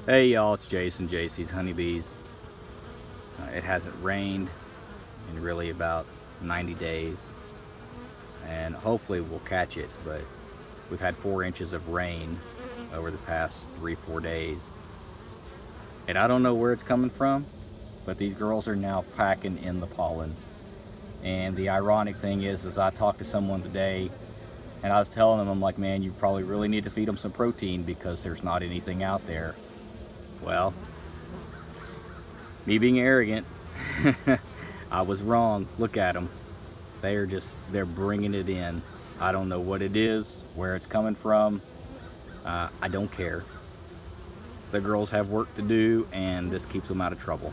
Hey y'all, it's Jason, JC's Honeybees. It hasn't rained in really about 90 days, and hopefully we'll catch it, but we've had 4 inches of rain over the past 3-4 days. And I don't know where it's coming from, but these girls are now packing in the pollen. And the ironic thing is I talked to someone today and I was telling them, I'm like, man, you probably really need to feed them some protein because there's not anything out there. Well, me being arrogant, I was wrong. Look at them. They're bringing it in. I don't know what it is, where it's coming from. I don't care. The girls have work to do, and this keeps them out of trouble.